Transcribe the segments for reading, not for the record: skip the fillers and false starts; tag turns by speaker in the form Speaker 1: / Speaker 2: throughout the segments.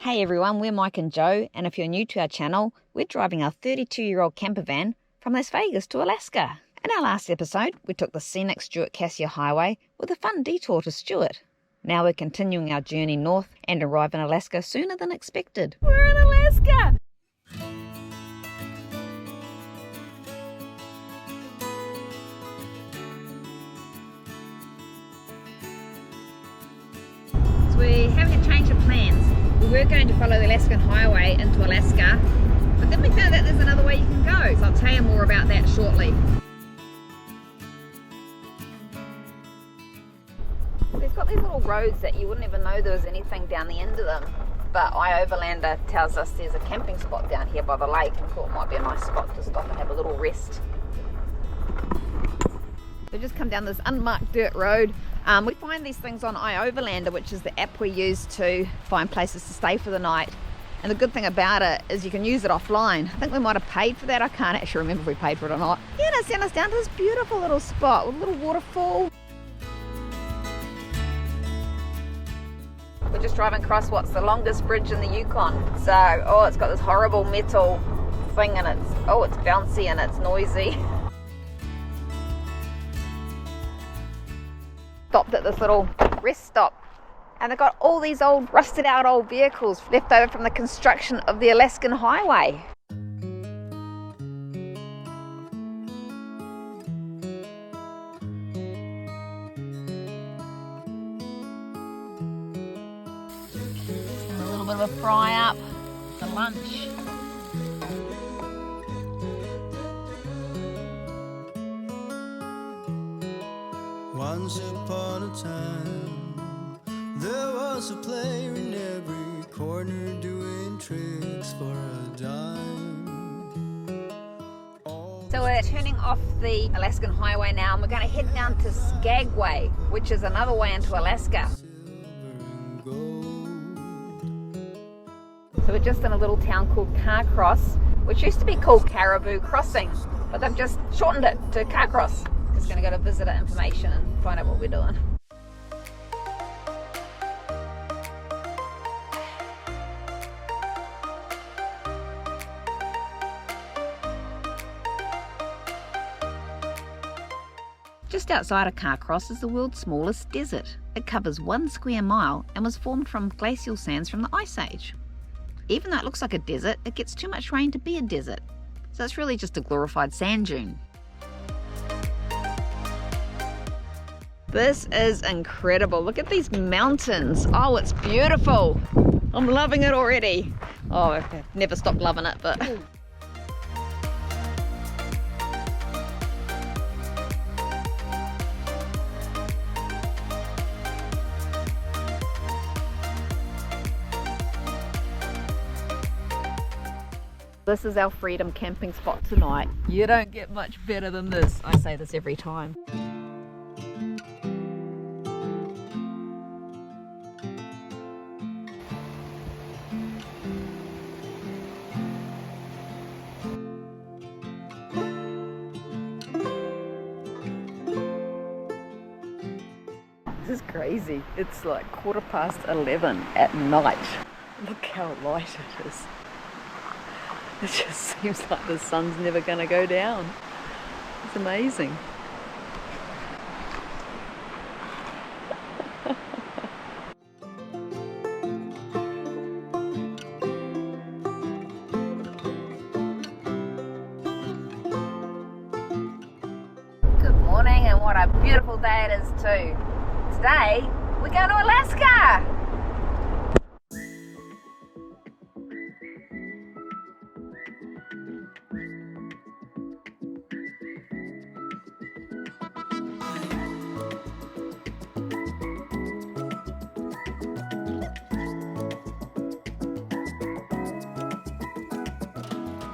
Speaker 1: Hey everyone, we're Mike and Joe, and if you're new to our channel, we're driving our 32-year-old camper van from Las Vegas to Alaska. In our last episode, we took the scenic Stewart-Cassiar Highway with a fun detour to Stewart. Now we're continuing our journey north and arrive in Alaska sooner than expected. We're in Alaska! So we're having a change of plans. We were going to follow the Alaskan Highway into Alaska, but then we found out there's another way you can go. So I'll tell you more about that shortly. They've got these little roads that you wouldn't even know there was anything down the end of them. But iOverlander tells us there's a camping spot down here by the lake, and thought it might be a nice spot to stop and have a little rest. We just come down this unmarked dirt road. We find these things on iOverlander, which is the app we use to find places to stay for the night. And the good thing about it is you can use it offline. I think we might have paid for that. I can't actually remember if we paid for it or not. Yeah, and it sent us down to this beautiful little spot with a little waterfall. We're just driving across what's the longest bridge in the Yukon. So, it's got this horrible metal thing and it's bouncy and it's noisy. Stopped at this little rest stop, and they've got all these old rusted out old vehicles left over from the construction of the Alaskan Highway. And a little bit of a fry up for lunch.
Speaker 2: Once upon a time, there was a player in every corner doing tricks for a dime.
Speaker 1: So we're turning off the Alaskan Highway now, and we're going to head down to Skagway, which is another way into Alaska. So we're just in a little town called Carcross, which used to be called Caribou Crossing, but they've just shortened it to Carcross. Just going to go to visitor information and find out what we're doing. Just outside of Carcross is the world's smallest desert. It covers 1 square mile and was formed from glacial sands from the Ice Age. Even though it looks like a desert, it gets too much rain to be a desert. So it's really just a glorified sand dune. This is incredible. Look at these mountains. Oh, it's beautiful. I'm loving it already. Oh, I've never stopped loving it, but... This is our freedom camping spot tonight. You don't get much better than this. I say this every time. This is crazy. It's like 11:15 at night. Look how light it is. It just seems like the sun's never going to go down. It's amazing. Good morning, and what a beautiful day it is too. Today, we're going to Alaska!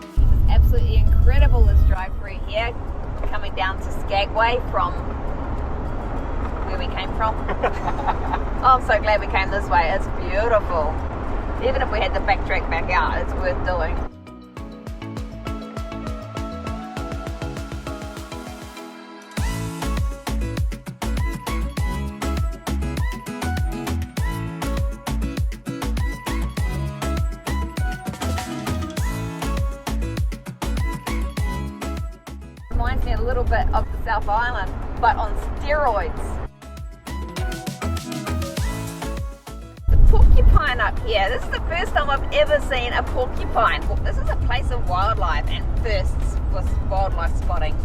Speaker 1: This is absolutely incredible, this drive through here, coming down to Skagway from where we came from. Oh, I'm so glad we came this way. It's beautiful. Even if we had to backtrack back out, it's worth doing. little bit of the South Island, but on steroids. The porcupine up here. This is the first time I've ever seen a porcupine. This is a place of wildlife and firsts with wildlife spotting.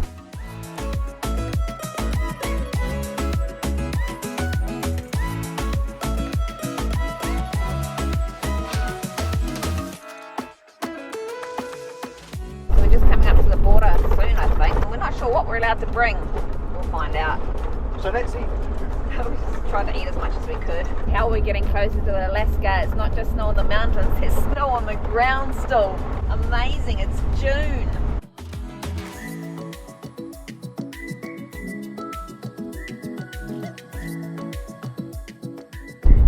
Speaker 1: Just coming up to the border soon, I think. We're not sure what we're allowed to bring. We'll find out.
Speaker 2: So let's eat.
Speaker 1: We just tried to eat as much as we could. How are we getting closer to Alaska? It's not just snow on the mountains, there's snow on the ground still. Amazing, it's June.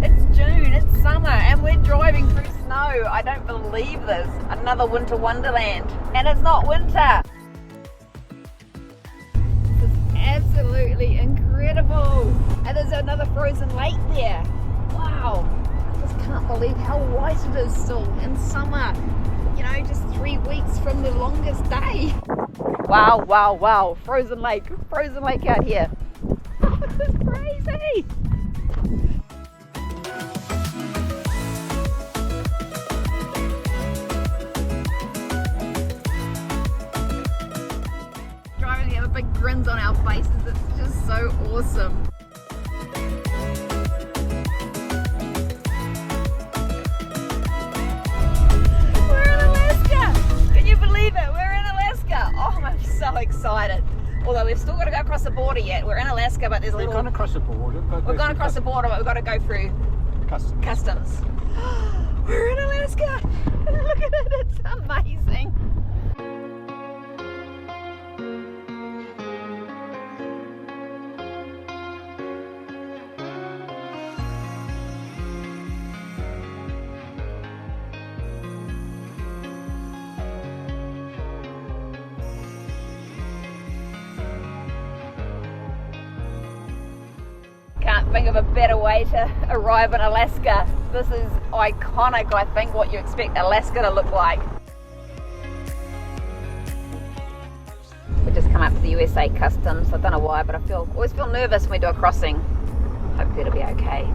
Speaker 1: It's June, it's summer, and we're driving through snow. I don't believe this. Another winter wonderland. And it's not winter. This is absolutely incredible. And there's another frozen lake there. Wow. I just can't believe how white it is still in summer. You know, just 3 weeks from the longest day. Wow, wow, wow. Frozen lake out here. This is crazy. Big grins on our faces, it's just so awesome. We're in Alaska! Can you believe it? We're in Alaska! Oh, I'm so excited. Although we've still got to go across the border yet. We're in Alaska, but there's a little...
Speaker 2: We're going across the border.
Speaker 1: We're going across the border, but we've got to go through customs. We're in Alaska! Look at it, it's amazing. Can't think of a better way to arrive in Alaska. This is iconic, I think, what you expect Alaska to look like. We just come up to the USA Customs. I don't know why, but I always feel nervous when we do a crossing. Hopefully it'll be okay.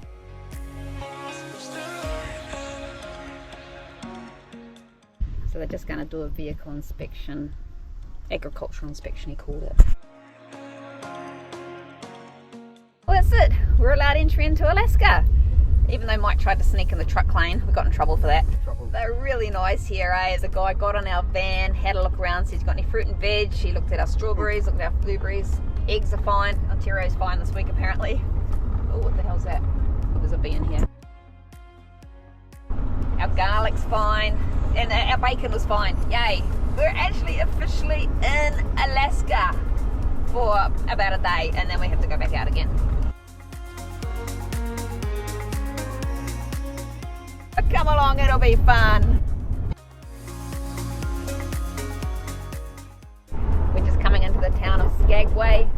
Speaker 1: So they're just going to do a vehicle inspection, agricultural inspection he called it. Well, that's it. We're allowed entry into Alaska. Even though Mike tried to sneak in the truck lane, we got in trouble for that. They're really nice here, eh? As a guy got on our van, had a look around, said, "You got any fruit and veg?" He looked at our strawberries, looked at our blueberries. Eggs are fine. Ontario's fine this week, apparently. Oh, what the hell's that? Oh, there's a bee in here. Our garlic's fine. And our bacon was fine. Yay. We're actually officially in Alaska for about a day, and then we have to go back out again. Come along, it'll be fun. We're just coming into the town of Skagway,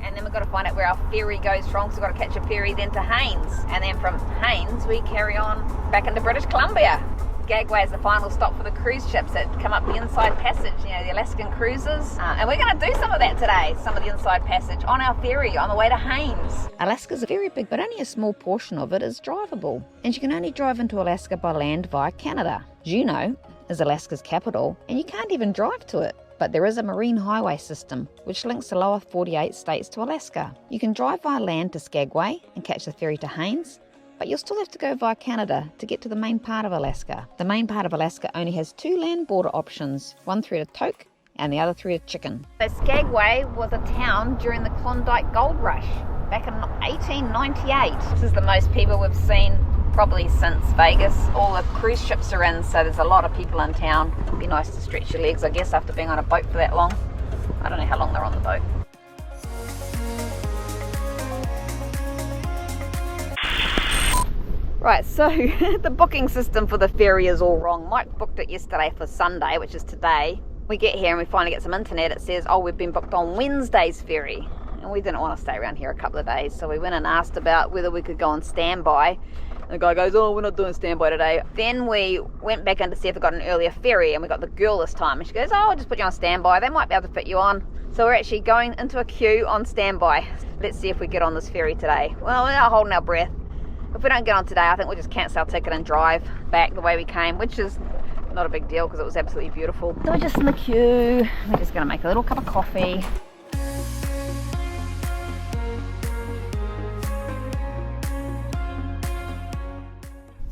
Speaker 1: and then we've got to find out where our ferry goes from, so we've got to catch a ferry then to Haines, and then from Haines we carry on back into British Columbia. Skagway is the final stop for the cruise ships that come up the Inside Passage, you know, the Alaskan cruises. And we're going to do some of that today, some of the Inside Passage on our ferry on the way to Haines. Alaska's very big, but only a small portion of it is drivable. And you can only drive into Alaska by land via Canada. Juneau is Alaska's capital, and you can't even drive to it. But there is a marine highway system which links the lower 48 states to Alaska. You can drive via land to Skagway and catch the ferry to Haines, but you'll still have to go via Canada to get to the main part of Alaska. The main part of Alaska only has 2 land border options, one through to Tok and the other through to Chicken. So Skagway was a town during the Klondike Gold Rush back in 1898. This is the most people we've seen probably since Vegas. All the cruise ships are in, so there's a lot of people in town. It'd be nice to stretch your legs, I guess, after being on a boat for that long. I don't know how long they're on the boat. Right, so the booking system for the ferry is all wrong. Mike booked it yesterday for Sunday, which is today. We get here and we finally get some internet. It says, oh, we've been booked on Wednesday's ferry. And we didn't want to stay around here a couple of days, so we went and asked about whether we could go on standby. And the guy goes, oh, we're not doing standby today. Then we went back in to see if we got an earlier ferry, and we got the girl this time. And she goes, oh, I'll just put you on standby. They might be able to fit you on. So we're actually going into a queue on standby. Let's see if we get on this ferry today. Well, we're not holding our breath. If we don't get on today, I think we'll just cancel our ticket and drive back the way we came, which is not a big deal because it was absolutely beautiful. So we're just in the queue. We're just going to make a little cup of coffee.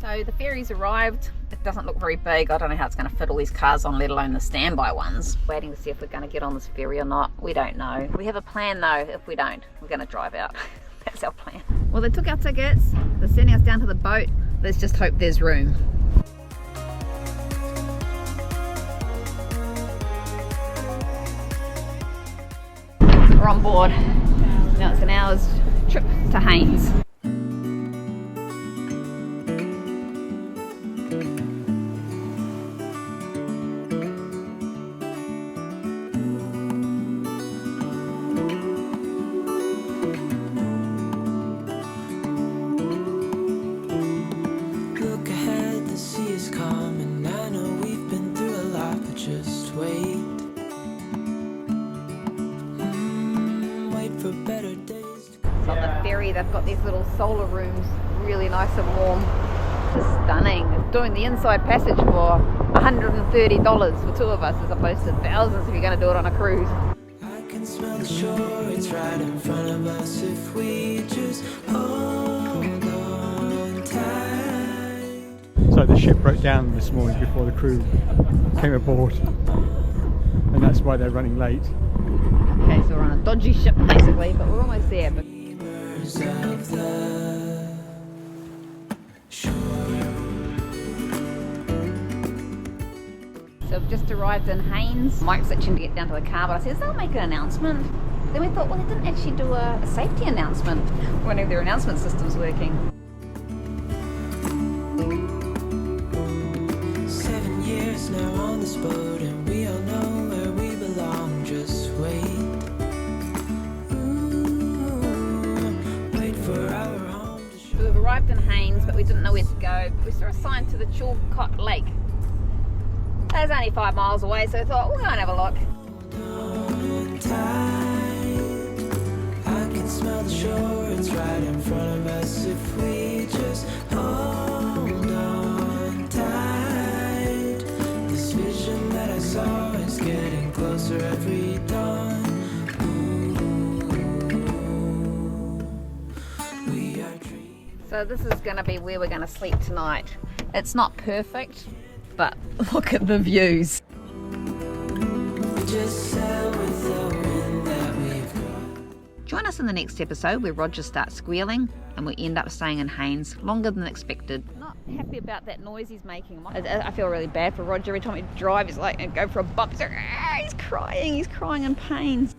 Speaker 1: So the ferry's arrived. It doesn't look very big. I don't know how it's going to fit all these cars on, let alone the standby ones. Waiting to see if we're going to get on this ferry or not. We don't know. We have a plan though. If we don't, we're going to drive out. That's our plan. Well, they took our tickets. They're sending us down to the boat. Let's just hope there's room. We're on board. Now it's an hour's trip to Haines. So on the ferry they've got these little solar rooms, really nice and warm. Just stunning. It's doing the inside passage for $130 for two of us as opposed to thousands if you're going to do it on a cruise.
Speaker 3: I can smell the shore, it's right in front of us if we just hold on tight.
Speaker 2: So the ship broke down this morning before the crew came aboard, and that's why they're running late.
Speaker 1: Okay, so we're on a dodgy ship basically, but we're almost there. But
Speaker 3: Of the shore.
Speaker 1: so we've just arrived in Haines. Mike's itching to get down to the car, but I said they'll make an announcement. Then we thought, well, they didn't actually do a safety announcement. Wondering if their announcement system's working.
Speaker 3: 7 years now on this boat, and we all know where we belong. Just wait.
Speaker 1: So we've arrived in Haines, but we didn't know where to go. But we saw a sign to the Chalcot Lake. That was only 5 miles away, so I thought we'll go and have a look.
Speaker 3: On tight. I can smell the shore, it's right in front of us if we just hold on tight. This vision that I saw is getting closer every dawn. We are dreaming.
Speaker 1: So this is going to be where we're going to sleep tonight. It's not perfect, but look at the views.
Speaker 3: We just sail with the wind that we've got.
Speaker 1: Join us in the next episode where Roger starts squealing and we end up staying in Haines longer than expected. Not happy about that noise he's making. I feel really bad for Roger. Every time he drives, he's like, and go for a bump, he's crying in pain.